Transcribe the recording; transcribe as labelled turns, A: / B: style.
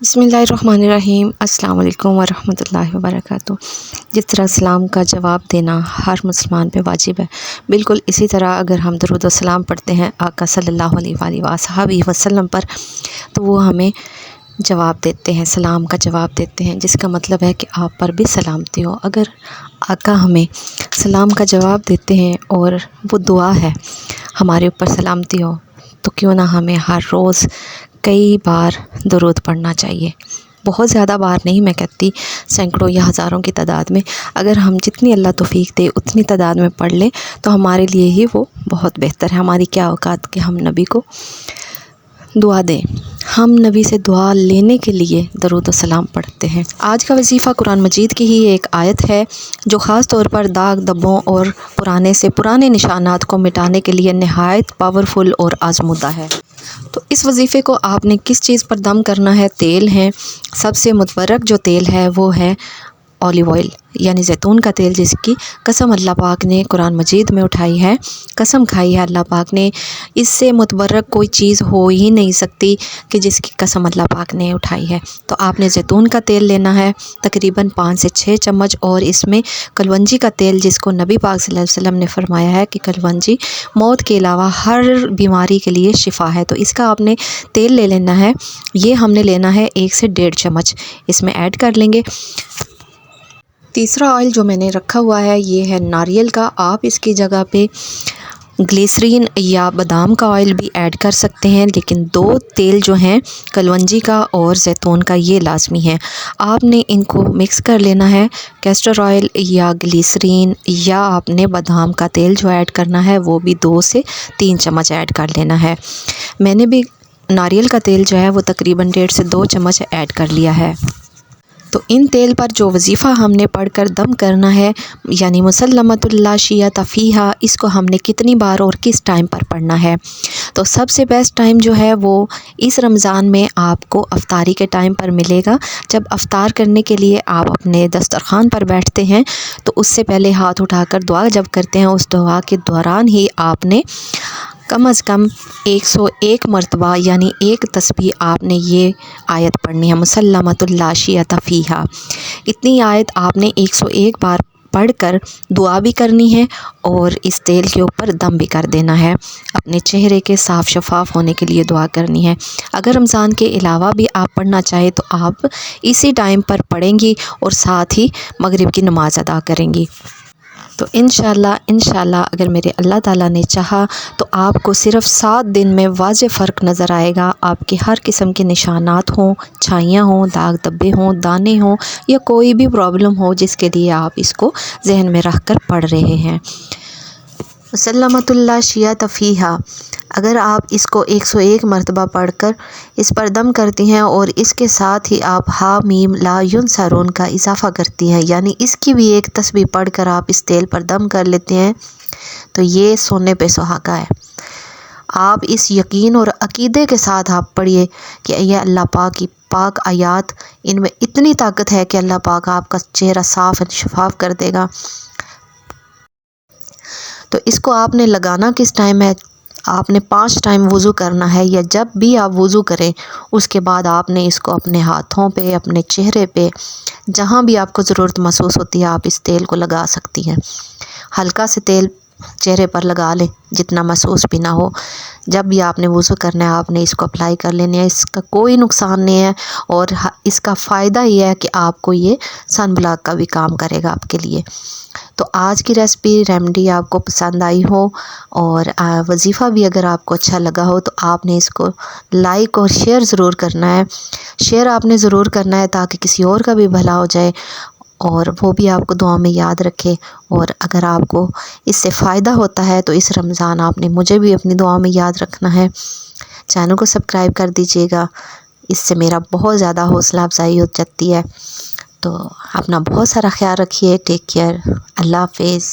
A: बिस्मिल्लाहिर्रहमानिर्रहीम। अस्सलाम वालेकुम वरहमतुल्लाहि वबरकातुहू। जिस तरह सलाम का जवाब देना हर मुसलमान पे वाजिब है, बिल्कुल इसी तरह अगर हम दरूद व सलाम पढ़ते हैं आका सल्लल्लाहु अलैहि वसल्लम पर, तो वो हमें जवाब देते हैं, सलाम का जवाब देते हैं, जिसका मतलब है कि आप पर भी सलामती हो। अगर आका हमें सलाम का जवाब देते हैं और वो दुआ है हमारे ऊपर सलामती हो, तो क्यों ना हमें हर रोज़ कई बार दरूद पढ़ना चाहिए। बहुत ज़्यादा बार नहीं मैं कहती, सैकड़ों या हज़ारों की तादाद में, अगर हम जितनी अल्लाह तौफीक दे उतनी तादाद में पढ़ लें तो हमारे लिए ही वो बहुत बेहतर है। हमारी क्या औकात कि हम नबी को दुआ दें, हम नबी से दुआ लेने के लिए दरूद व सलाम पढ़ते हैं। आज का वजीफ़ा कुरान मजीद की ही एक आयत है जो ख़ास तौर पर दाग धब्बों और पुराने से पुराने निशानात को मिटाने के लिए नहायत पावरफुल और आज़मूदा है। तो इस वजीफ़े को आपने किस चीज़ पर दम करना है? तेल है, सबसे मुतबरक जो तेल है वो है ऑलिव ऑयल यानी जैतून का तेल, जिसकी कसम अल्लाह पाक ने कुरान मजीद में उठाई है, कसम खाई है अल्लाह पाक ने। इससे मुतबरक कोई चीज़ हो ही नहीं सकती कि जिसकी कसम अल्लाह पाक ने उठाई है। तो आपने जैतून का तेल लेना है तकरीबन 5 से 6 चम्मच, और इसमें कलवंजी का तेल, जिसको नबी पाक सल्लल्लाहु अलैहि वसल्लम ने फरमाया है कि कलवंजी मौत के अलावा हर बीमारी के लिए शिफा है, तो इसका आपने तेल ले लेना है। ये हमने लेना है 1 से 1.5 चम्मच, इसमें ऐड कर लेंगे। तीसरा ऑयल जो मैंने रखा हुआ है ये है नारियल का। आप इसकी जगह पे ग्लिसरीन या बादाम का ऑयल भी ऐड कर सकते हैं, लेकिन 2 तेल जो हैं कलवंजी का और जैतून का ये लाजमी है। आपने इनको मिक्स कर लेना है, कैस्टर ऑयल या ग्लिसरीन या आपने बादाम का तेल जो ऐड करना है वो भी 2 से 3 चम्मच ऐड कर लेना है। मैंने भी नारियल का तेल जो है वो तकरीबन 1.5 से 2 चम्मच ऐड कर लिया है। तो इन तेल पर जो वजीफ़ा हमने पढ़कर दम करना है यानी मुसल्लमतुल ला शियत फ़ीहा, इसको हमने कितनी बार और किस टाइम पर पढ़ना है? तो सबसे बेस्ट टाइम जो है वो इस रमज़ान में आपको अफ्तारी के टाइम पर मिलेगा। जब अफ्तार करने के लिए आप अपने दस्तरखान पर बैठते हैं तो उससे पहले हाथ उठाकर दुआ जब करते हैं, उस दुआ के दौरान ही आपने कम अज़ कम 101 मरतबा यानी 1 तस्बीह आपने ये आयत पढ़नी है, मुसल्लमतुल ला शियत फ़ीहा। इतनी आयत आपने 101 बार पढ़कर दुआ भी करनी है और इस तेल के ऊपर दम भी कर देना है। अपने चेहरे के साफ़ शफाफ होने के लिए दुआ करनी है। अगर रमज़ान के अलावा भी आप पढ़ना चाहें तो आप इसी टाइम पर पढ़ेंगी और साथ ही मगरिब की नमाज़ अदा करेंगी। तो इंशाल्लाह अगर मेरे अल्लाह ताला ने चाहा तो आपको सिर्फ़ 7 दिन में वाज़ेह फ़र्क नज़र आएगा। आपके हर किस्म के निशानात हों, छाइयाँ हों, दाग धब्बे हों, दाने हों या कोई भी प्रॉब्लम हो जिसके लिए आप इसको जहन में रख कर पढ़ रहे हैं। मुसल्लमतुल ला शियत फ़ीहा, अगर आप इसको 101 मरतबा पढ़कर इस पर दम करती हैं और इसके साथ ही आप हा मीम ला युनसरून का इजाफ़ा करती हैं, यानी इसकी भी एक तस्बीह पढ़कर आप इस तेल पर दम कर लेते हैं, तो ये सोने पे सुहागा है। आप इस यकीन और अकीदे के साथ आप पढ़िए कि यह अल्लाह पाक की पाक आयात, इनमें इतनी ताकत है कि अल्लाह पाक आपका चेहरा साफ़ शफाफ कर देगा। तो इसको आपने लगाना किस टाइम है? आपने 5 टाइम वज़ू करना है, या जब भी आप वज़ू करें उसके बाद आपने इसको अपने हाथों पे, अपने चेहरे पे, जहाँ भी आपको ज़रूरत महसूस होती है आप इस तेल को लगा सकती हैं। हल्का से तेल चेहरे पर लगा लें, जितना महसूस भी ना हो। जब भी आपने वज़ू करना है आपने इसको अप्लाई कर लेना है। इसका कोई नुकसान नहीं है और इसका फ़ायदा ये है कि आपको ये सन ब्लॉक का भी काम करेगा आपके लिए। तो आज की रेमेडी आपको पसंद आई हो और वजीफ़ा भी अगर आपको अच्छा लगा हो तो आपने इसको लाइक और शेयर ज़रूर करना है। शेयर आपने ज़रूर करना है ताकि किसी और का भी भला हो जाए और वो भी आपको दुआ में याद रखे। और अगर आपको इससे फ़ायदा होता है तो इस रमज़ान आपने मुझे भी अपनी दुआ में याद रखना है। चैनल को सब्सक्राइब कर दीजिएगा, इससे मेरा बहुत ज़्यादा हौसला अफजाई हो जाती है। तो अपना बहुत सारा ख्याल रखिए। Take care. अल्लाह हाफ़िज़।